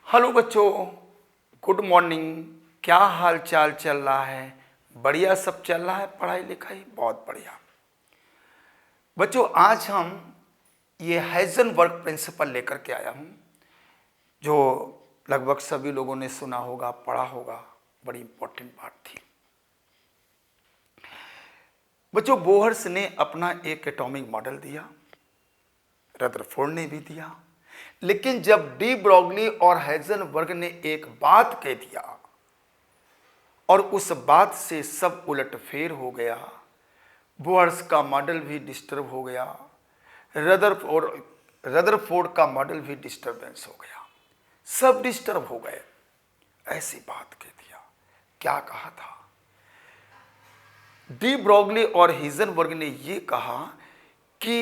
Hello बच्चों, good morning. क्या हाल चाल चल रहा है? बढ़िया सब चल रहा है, पढ़ाई लिखाई बहुत बढ़िया। बच्चों, आज हम ये हाइजेनबर्ग प्रिंसिपल लेकर के आया हूँ, जो लगभग सभी लोगों ने सुना होगा, पढ़ा होगा। बड़ी इंपॉर्टेंट बात थी। बच्चों, बोहर्स ने अपना एक एटॉमिक मॉडल दिया, रदरफोर्ड ने भी दिया, लेकिन जब डी ब्रॉगली और हाइजेनबर्ग ने एक बात कह दिया और उस बात से सब उलटफेर हो गया, बोहर्स का मॉडल भी डिस्टर्ब हो गया, रदरफोर्ड का मॉडल भी डिस्टर्बेंस हो गया, सब डिस्टर्ब हो गए। ऐसी बात कह दिया। क्या कहा था? डी ब्रॉगली और हाइजेनबर्ग ने ये कहा कि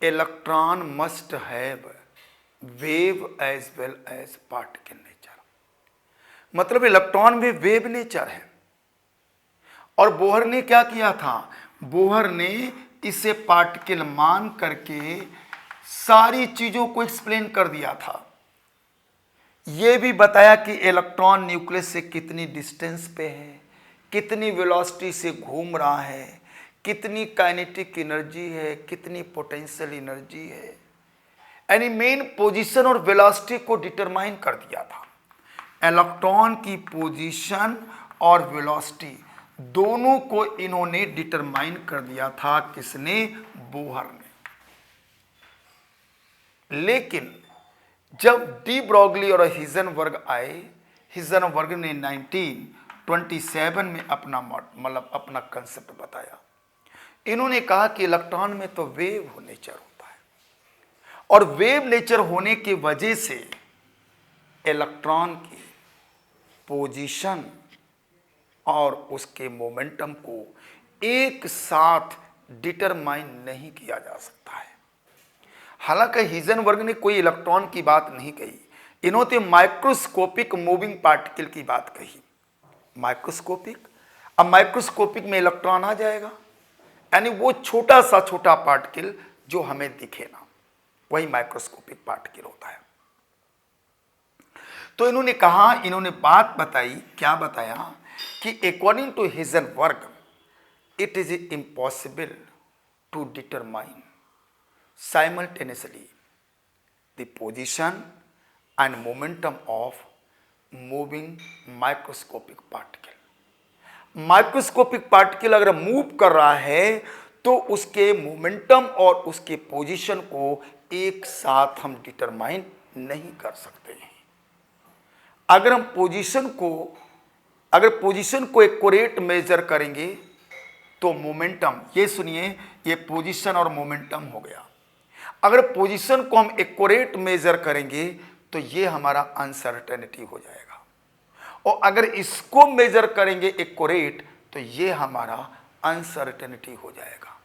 electron must have wave as well as particle nature, मतलब इलेक्ट्रॉन में वेव नेचर है। और बोहर ने क्या किया था? बोहर ने इसे पार्टिकल मान करके सारी चीजों को एक्सप्लेन कर दिया था। यह भी बताया कि इलेक्ट्रॉन न्यूक्लियस से कितनी डिस्टेंस पे है, कितनी वेलोसिटी से घूम रहा है, कितनी काइनेटिक एनर्जी है, कितनी पोटेंशियल एनर्जी है, यानी मेन पोजीशन और वेलोसिटी को डिटरमाइन कर दिया था। इलेक्ट्रॉन की पोजीशन और वेलोसिटी दोनों को इन्होंने डिटरमाइन कर दिया था। किसने? बोहर ने। लेकिन जब डी ब्रॉगली और हाइजेनबर्ग आए, हाइजेनबर्ग ने 1927 में अपना कंसेप्ट बताया। इन्होंने कहा कि इलेक्ट्रॉन में तो वेव नेचर होता है और वेव नेचर होने की वजह से इलेक्ट्रॉन की पोजीशन और उसके मोमेंटम को एक साथ डिटरमाइन नहीं किया जा सकता है। हालांकि हाइजेनबर्ग ने कोई इलेक्ट्रॉन की बात नहीं कही, इन्होंने माइक्रोस्कोपिक मूविंग पार्टिकल की बात कही। माइक्रोस्कोपिक, अब माइक्रोस्कोपिक में इलेक्ट्रॉन आ जाएगा, यानी वो छोटा सा छोटा पार्टिकल जो हमें दिखे ना, वही माइक्रोस्कोपिक पार्टिकल होता है। तो इन्होंने कहा, इन्होंने बात बताई, क्या बताया कि according to Heisenberg it is impossible to determine simultaneously the position and momentum of moving microscopic particle. Microscopic particle अगर मूव कर रहा है तो उसके मोमेंटम और उसके पोजीशन को एक साथ हम डिटरमाइन नहीं कर सकते हैं। अगर पोजीशन को एक्यूरेट मेजर करेंगे तो मोमेंटम, ये सुनिए, ये पोजीशन और मोमेंटम हो गया। अगर पोजीशन को हम एक्यूरेट मेजर करेंगे तो ये हमारा अनसर्टेनिटी हो जाएगा, और अगर इसको मेजर करेंगे एक्यूरेट तो ये हमारा अनसर्टेनिटी हो जाएगा।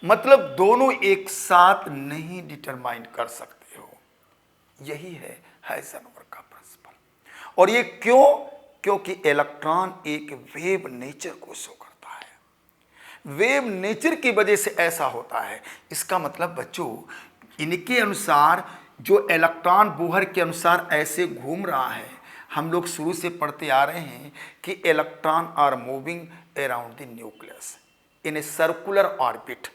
मतलब दोनों एक साथ नहीं डिटरमाइन कर सकते हो। यही है हाइजेनबर्ग का प्रिंसिपल। और ये क्यों? क्योंकि इलेक्ट्रॉन एक वेव नेचर को शो करता है। वेव नेचर की वजह से ऐसा होता है। इसका मतलब बच्चों, इनके अनुसार जो इलेक्ट्रॉन बोहर के अनुसार ऐसे घूम रहा है, हम लोग शुरू से पढ़ते आ रहे हैं कि electron are moving around the nucleus in a circular orbit.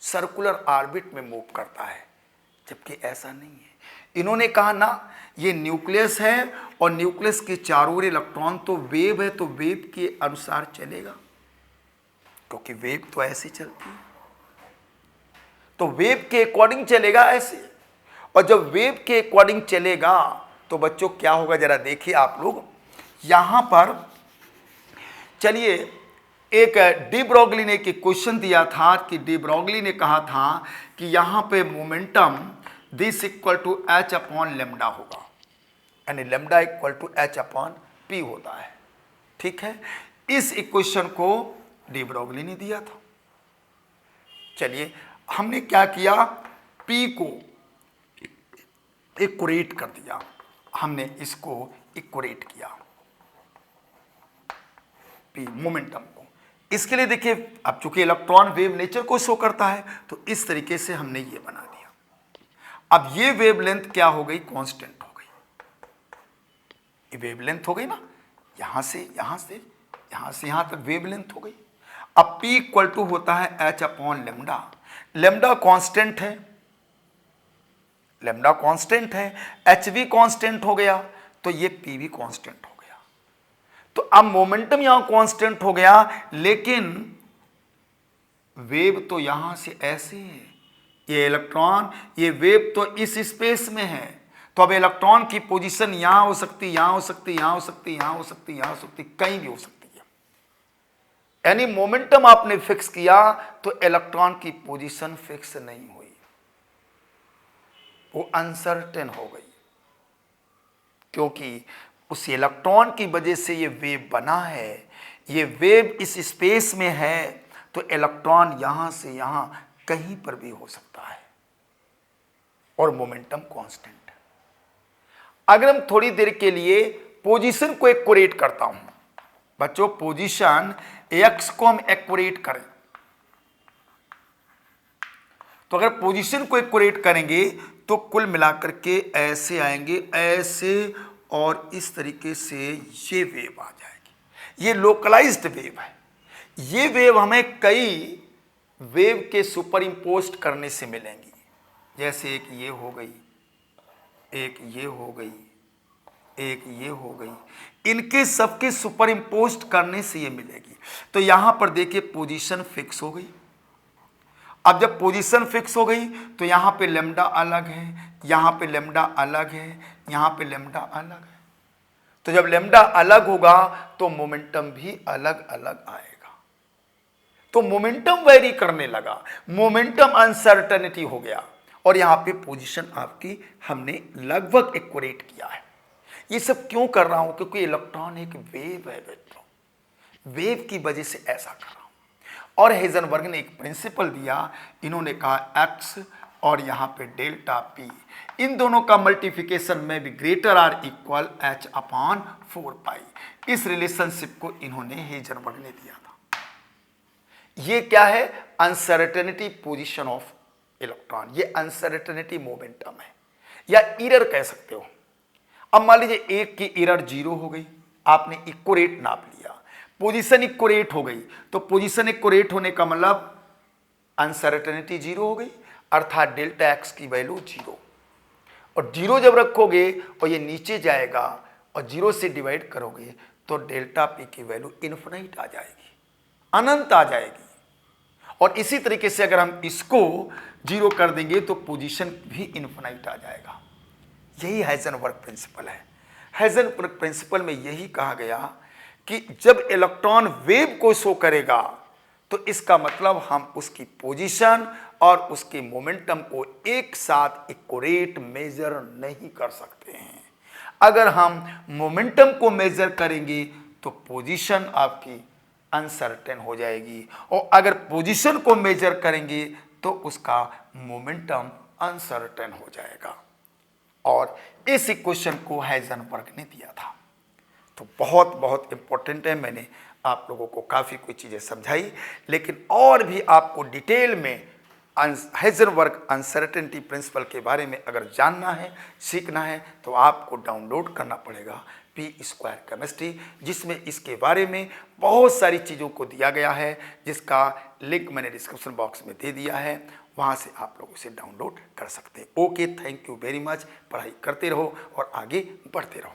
Circular orbit में मूव करता है, जबकि ऐसा नहीं है। इन्होंने कहा ना, ये न्यूक्लियस है और न्यूक्लियस के चारों ओर इलेक्ट्रॉन, तो वेव है, तो वेव के अनुसार चलेगा, क्योंकि वेव तो ऐसे चलती है, तो वेव के अकॉर्डिंग चलेगा ऐसे। और जब वेव के अकॉर्डिंग चलेगा तो बच्चों क्या होगा, जरा देखिए आप लोग यहां पर। चलिए, एक डी ब्रॉगली ने एक क्वेश्चन दिया था कि डी ब्रॉगली ने कहा था कि यहां पे momentum this equal to h upon lambda होगा, यानी lambda equal to h upon p होता है। ठीक है, इस इक्वेशन को डी ब्रॉगली ने दिया था। चलिए, हमने क्या किया, पी को एक्यूरेट कर दिया, हमने इसको एक्यूरेट किया, पी मोमेंटम को। इसके लिए देखिए, अब चूंकि इलेक्ट्रॉन वेव नेचर को शो करता है तो इस तरीके से हमने ये बना दिया। अब ये वेवलेंथ क्या हो गई, कांस्टेंट हो गई। ये वेवलेंथ हो गई ना, यहां से यहां से यहां से यहां तक वेवलेंथ हो गई। अब P इक्वल टू होता है H upon lambda. Lambda constant है, लेमडा कांस्टेंट है, H भी कांस्टेंट हो गया, तो ये P भी कांस्टेंट हो गया। तो अब मोमेंटम यहां कांस्टेंट हो गया, लेकिन वेव तो यहां से ऐसे है, ये इलेक्ट्रॉन, ये वेव तो इस स्पेस में है, तो अब इलेक्ट्रॉन की पोजीशन यहां हो सकती, यहां हो सकती, यहां हो सकती, यहां हो सकती, यहां हो सकती, कहीं भी हो सकती है। यानी मोमेंटम आपने फिक्स किया तो इलेक्ट्रॉन की पोजीशन फिक्स नहीं हुई, वो अनसर्टेन हो गई, क्योंकि उस इलेक्ट्रॉन की वजह से ये वेव बना है। ये वेव इस स्पेस में है, तो इलेक्ट्रॉन यहां से यहां कहीं पर भी हो सकता है और मोमेंटम कांस्टेंट है। अगर हम थोड़ी देर के लिए पोजीशन को एक्यूरेट करता हूं बच्चों, पोजीशन एक्स को हम एक्यूरेट करें, तो अगर पोजीशन को एक्यूरेट करेंगे तो कुल मिलाकर के ऐसे आएंगे, ऐसे और इस तरीके से ये वेव आ जाएगी। ये लोकलाइज्ड वेव है। ये वेव हमें कई वेव के सुपर इम्पोस्ट करने से मिलेंगी, जैसे एक ये हो गई, एक ये हो गई, एक ये हो गई, इनके सबके सुपर इम्पोस्ट करने से ये मिलेगी। तो यहां पर देखिए पोजीशन फिक्स हो गई। अब जब पोजीशन फिक्स हो गई तो यहां पे लेमडा अलग है, यहां पे लेमडा अलग है, यहां पे लेमडा अलग है। तो जब लेमडा अलग होगा तो मोमेंटम भी अलग अलग आएगा, तो मोमेंटम वेरी करने लगा, मोमेंटम अनसर्टेनिटी हो गया, और यहां पे पोजीशन आपकी हमने लगभग एक्यूरेट किया है। ये सब क्यों कर रहा हूं? क्योंकि इलेक्ट्रॉन एक वेव है बच्चों, वेव की वजह से ऐसा कर रहा हूं। और हेजनबर्ग ने एक प्रिंसिपल दिया, इन्होंने कहा एक्स और यहां पे डेल्टा पी, इन दोनों का मल्टीप्लिकेशन में भी greater or equal H upon 4 पाई। इस रिलेशनशिप को इन्होंने हेजनबर्ग ने दिया था। ये क्या है? अनसर्टेनिटी पोजीशन ऑफ इलेक्ट्रॉन, ये अनसर्टेनिटी मोमेंटम है, या एरर कह सकते हो। अब मान लीजिए एक की एरर 0 हो गई, आपने इक्यूरेट नाप लिया, पोजीशन इक्यूरेट हो गई, तो पोजीशन इक्यूरेट होने का मतलब अनसर्टेनिटी 0 हो गई, अर्थात डेल्टा एक्स की वैल्यू 0। और 0 जब रखोगे और ये नीचे जाएगा और 0 से डिवाइड करोगे तो डेल्टा पी की वैल्यू इन्फिनिट आ जाएगी, अनंत आ जाएगी। और इसी तरीके से अगर हम इसको 0 कर देंगे तो पोजीशन भी इन्फिनिट आ जाएगा। यही हाइजेनबर्ग प्रिंसिपल है। हाइजेनबर्ग प्रिंसिपल में यही कहा गया कि जब इलेक्ट्रॉन वेव को शो करेगा तो इसका मतलब हम उसकी पोजीशन और उसके मोमेंटम को एक साथ एक्यूरेट मेजर नहीं कर सकते हैं। अगर हम मोमेंटम को मेजर करेंगे तो पोजीशन आपकी अनसर्टेन हो जाएगी, और अगर पोजीशन को मेजर करेंगे तो उसका मोमेंटम अनसर्टेन हो जाएगा। और इस इक्वेशन को हाइजेनबर्ग ने दिया था। तो बहुत बहुत इंपॉर्टेंट है। मैंने आप लोगों को काफ़ी कुछ चीज़ें समझाई, लेकिन और भी आपको डिटेल में हाइजेनबर्ग अनसर्टेनिटी प्रिंसिपल के बारे में अगर जानना है, सीखना है, तो आपको डाउनलोड करना पड़ेगा P² केमिस्ट्री, जिसमें इसके बारे में बहुत सारी चीज़ों को दिया गया है, जिसका लिंक मैंने डिस्क्रिप्शन बॉक्स में दे दिया है, वहाँ से आप लोग इसे डाउनलोड कर सकते हैं। Okay, thank you very much. पढ़ाई करते रहो और आगे बढ़ते रहो।